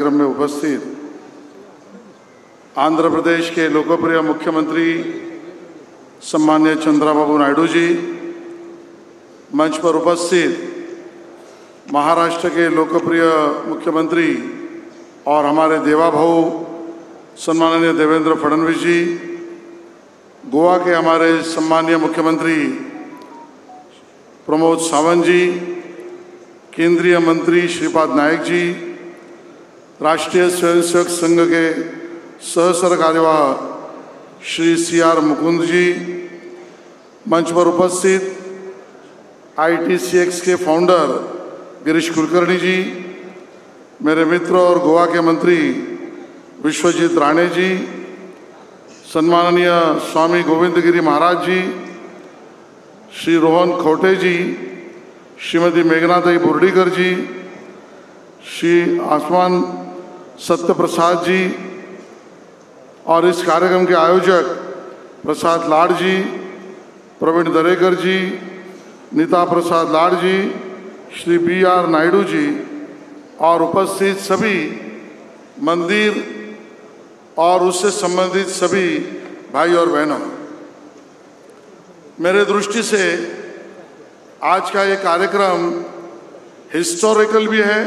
कार्यक्रम में उपस्थित आंध्र प्रदेश के लोकप्रिय मुख्यमंत्री सम्मान्य चंद्रबाबू नायडू जी, मंच पर उपस्थित महाराष्ट्र के लोकप्रिय मुख्यमंत्री और हमारे देवा भाऊ सम्माननीय देवेंद्र फडणवीस जी, गोवा के हमारे सम्मानीय मुख्यमंत्री प्रमोद सावंत जी, केंद्रीय मंत्री श्रीपाद नायक जी, राष्ट्रीय स्वयंसेवक संघ के सह कार्यवाह श्री CR मुकुंद जी, मंच पर उपस्थित ITCX के फाउंडर गिरीश कुलकर्णी जी, मेरे मित्र और गोवा के मंत्री विश्वजीत राणे जी, सम्माननीय स्वामी गोविंद गिरी महाराज जी, श्री रोहन खोटे जी, श्रीमती मेघनाथई बुर्डीकर जी, श्री आसमान सत्य प्रसाद जी और इस कार्यक्रम के आयोजक प्रसाद लाड जी, प्रवीण दरेकर जी, नीता प्रसाद लाड जी, श्री BR नायडू जी और उपस्थित सभी मंदिर और उससे संबंधित सभी भाई और बहनों, मेरे दृष्टि से आज का ये कार्यक्रम हिस्टोरिकल भी है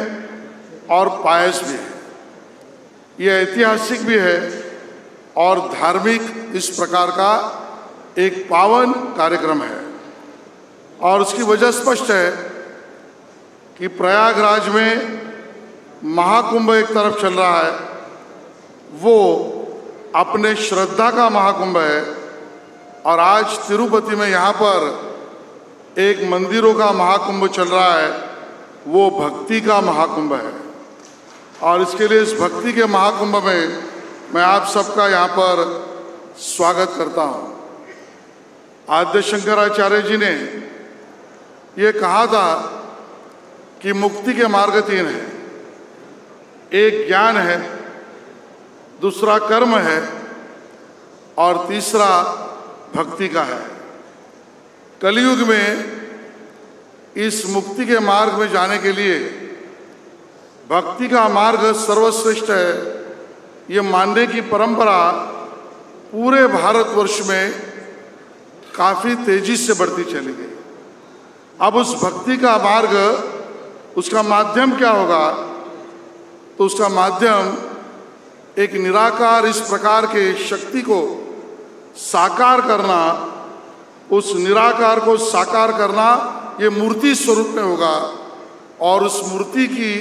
और पायस भी है। ये ऐतिहासिक भी है और धार्मिक इस प्रकार का एक पावन कार्यक्रम है। और उसकी वजह स्पष्ट है कि प्रयागराज में महाकुंभ एक तरफ चल रहा है, वो अपने श्रद्धा का महाकुंभ है, और आज तिरुपति में यहाँ पर एक मंदिरों का महाकुंभ चल रहा है, वो भक्ति का महाकुंभ है। और इसके लिए इस भक्ति के महाकुंभ में मैं आप सबका यहाँ पर स्वागत करता हूँ। आद्य शंकराचार्य जी ने ये कहा था कि मुक्ति के मार्ग 3 हैं, एक ज्ञान है, दूसरा कर्म है और तीसरा भक्ति का है। कलयुग में इस मुक्ति के मार्ग में जाने के लिए भक्ति का मार्ग सर्वश्रेष्ठ है, ये मानने की परंपरा पूरे भारतवर्ष में काफ़ी तेजी से बढ़ती चली गई। अब उस भक्ति का मार्ग, उसका माध्यम क्या होगा? तो उसका माध्यम एक निराकार इस प्रकार के शक्ति को साकार करना, उस निराकार को साकार करना ये मूर्ति स्वरूप में होगा, और उस मूर्ति की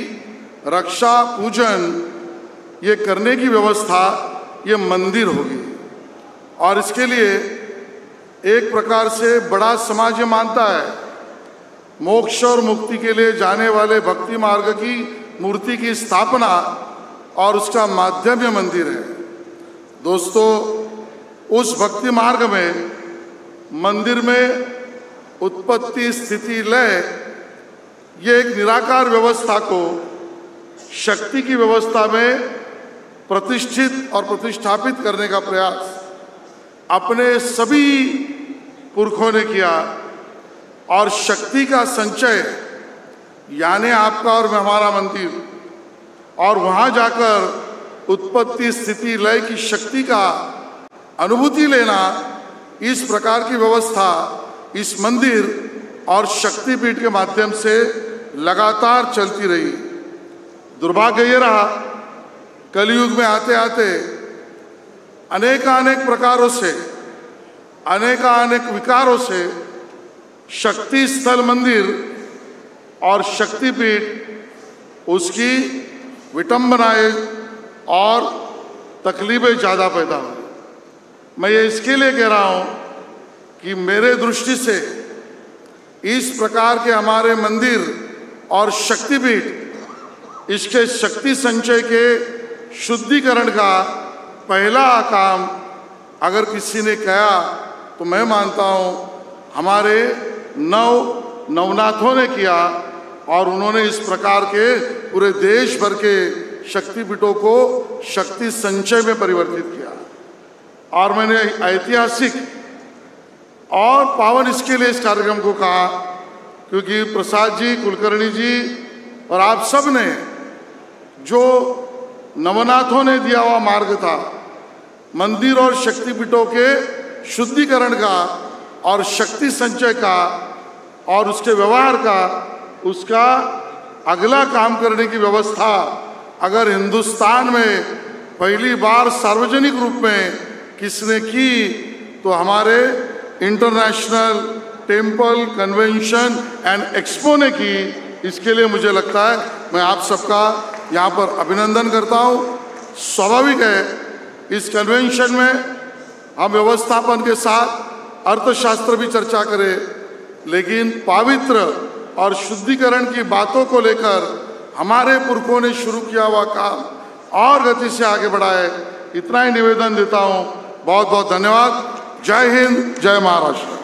रक्षा पूजन ये करने की व्यवस्था ये मंदिर होगी। और इसके लिए एक प्रकार से बड़ा समाज ये मानता है मोक्ष और मुक्ति के लिए जाने वाले भक्ति मार्ग की मूर्ति की स्थापना और उसका माध्यम ये मंदिर है। दोस्तों, उस भक्ति मार्ग में मंदिर में उत्पत्ति स्थिति लय ये एक निराकार व्यवस्था को शक्ति की व्यवस्था में प्रतिष्ठित और प्रतिष्ठापित करने का प्रयास अपने सभी पुरखों ने किया, और शक्ति का संचय यानी आपका और हमारा मंदिर, और वहाँ जाकर उत्पत्ति स्थिति लय की शक्ति का अनुभूति लेना, इस प्रकार की व्यवस्था इस मंदिर और शक्तिपीठ के माध्यम से लगातार चलती रही। दुर्भाग्य ये रहा, कलयुग में आते आते अनेकानेक प्रकारों से, अनेकानेक विकारों से शक्ति स्थल मंदिर और शक्तिपीठ उसकी विटंबनाएं और तकलीफें ज़्यादा पैदा हुई। मैं ये इसके लिए कह रहा हूँ कि मेरे दृष्टि से इस प्रकार के हमारे मंदिर और शक्तिपीठ, इसके शक्ति संचय के शुद्धिकरण का पहला काम अगर किसी ने किया तो मैं मानता हूँ हमारे नवनाथों ने किया, और उन्होंने इस प्रकार के पूरे देश भर के शक्तिपीठों को शक्ति संचय में परिवर्तित किया। और मैंने ऐतिहासिक और पावन इसके लिए इस कार्यक्रम को कहा क्योंकि प्रसाद जी, कुलकर्णी जी और आप सब ने जो नवनाथों ने दिया हुआ मार्ग था। मंदिर और शक्तिपीठों के शुद्धिकरण का और शक्ति संचय का और उसके व्यवहार का, उसका अगला काम करने की व्यवस्था अगर हिंदुस्तान में पहली बार सार्वजनिक रूप में किसने की तो हमारे international temple convention and expo ने की। इसके लिए मुझे लगता है मैं आप सबका यहाँ पर अभिनंदन करता हूँ। स्वाभाविक है इस कन्वेंशन में हम व्यवस्थापन के साथ अर्थशास्त्र भी चर्चा करें, लेकिन पवित्र और शुद्धिकरण की बातों को लेकर हमारे पुरखों ने शुरू किया हुआ काम और गति से आगे बढ़ाए। इतना ही निवेदन देता हूँ। बहुत बहुत धन्यवाद। जय हिंद, जय महाराष्ट्र।